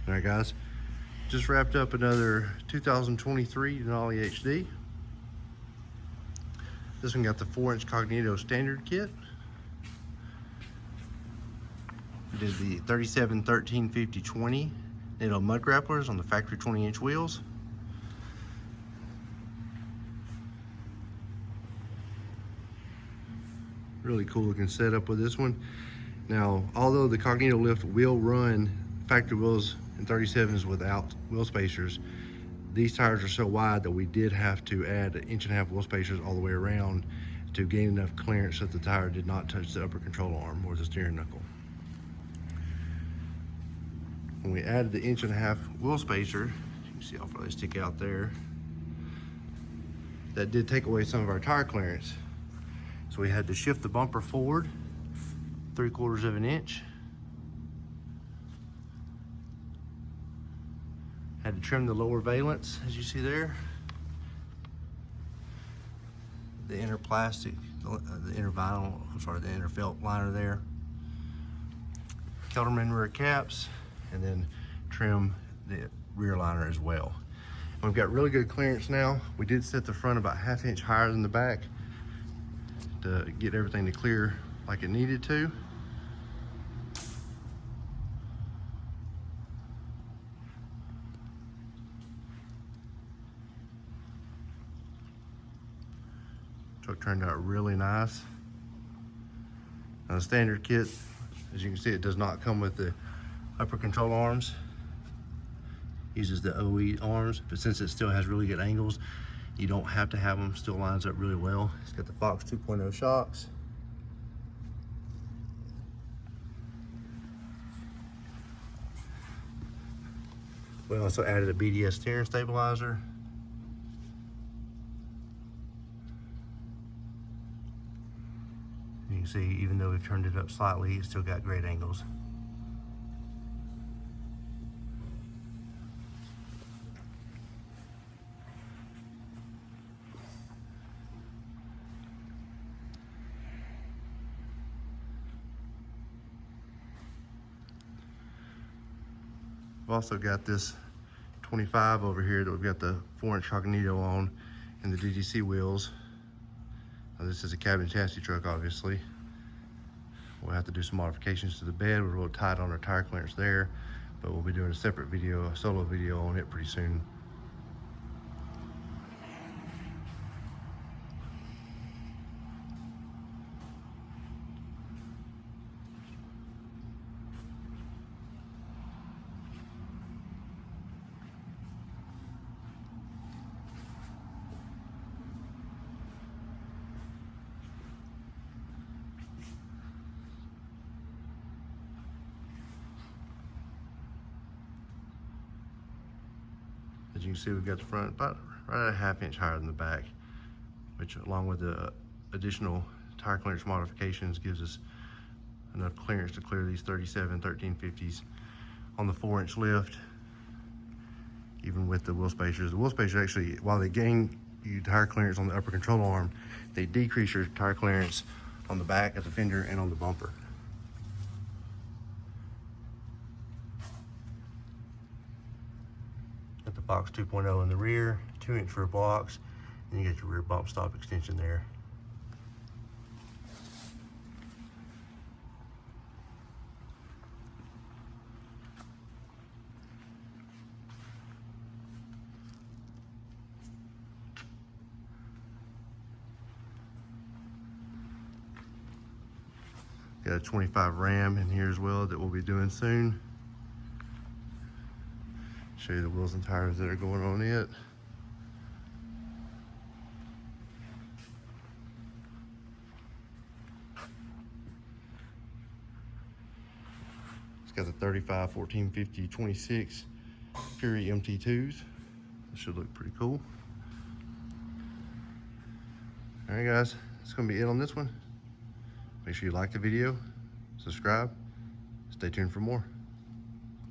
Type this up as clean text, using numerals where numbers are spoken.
All right, guys, just wrapped up another 2023 Denali HD. This one got the 4-inch Cognito standard kit. We did the 37, 13, 50, 20 NATO mud grapplers on the factory 20-inch wheels. Really cool looking setup with this one. Now, although the Cognito lift will run factory wheels and 37s without wheel spacers, these tires are so wide that we did have to add 1.5 inch wheel spacers all the way around to gain enough clearance so that the tire did not touch the upper control arm or the steering knuckle. When we added the 1.5 inch wheel spacer, you can see how far they stick out there, that did take away some of our tire clearance. So we had to shift the bumper forward 3/4 of an inch. Had to trim the lower valence, as you see there. The inner plastic, the inner vinyl, the inner felt liner there. Kelderman rear caps, and then trim the rear liner as well. And we've got really good clearance now. We did set the front about 1/2 inch higher than the back to get everything to clear like it needed to. Truck turned out really nice. Now the standard kit, as you can see, it does not come with the upper control arms. Uses the OE arms, but since it still has really good angles, you don't have to have them. Still lines up really well. It's got the Fox 2.0 shocks. We also added a BDS steering stabilizer. You can see, even though we've turned it up slightly, it's still got great angles. We've also got this 25 over here that we've got the 4-inch Cognito on and the DDC wheels. Now this is a cabin chassis truck, obviously. We'll have to do some modifications to the bed. We're a little tight on our tire clearance there, but we'll be doing a separate video, a solo video on it pretty soon. As you can see, we've got the front about right at a 1/2 inch higher than the back, which along with the additional tire clearance modifications gives us enough clearance to clear these 37, 1350s on the 4-inch lift, even with the wheel spacers. The wheel spacers actually, while they gain you tire clearance on the upper control arm, they decrease your tire clearance on the back of the fender and on the bumper. Got the Fox 2.0 in the rear, 2-inch rear blocks, and you get your rear bump stop extension there. Got a 25 Ram in here as well that we'll be doing soon. Show you the wheels and tires that are going on it. It's got the 35, 14, 50, 26 Fury MT2s. This should look pretty cool. All right, guys, that's gonna be it on this one. Make sure you like the video, subscribe, stay tuned for more.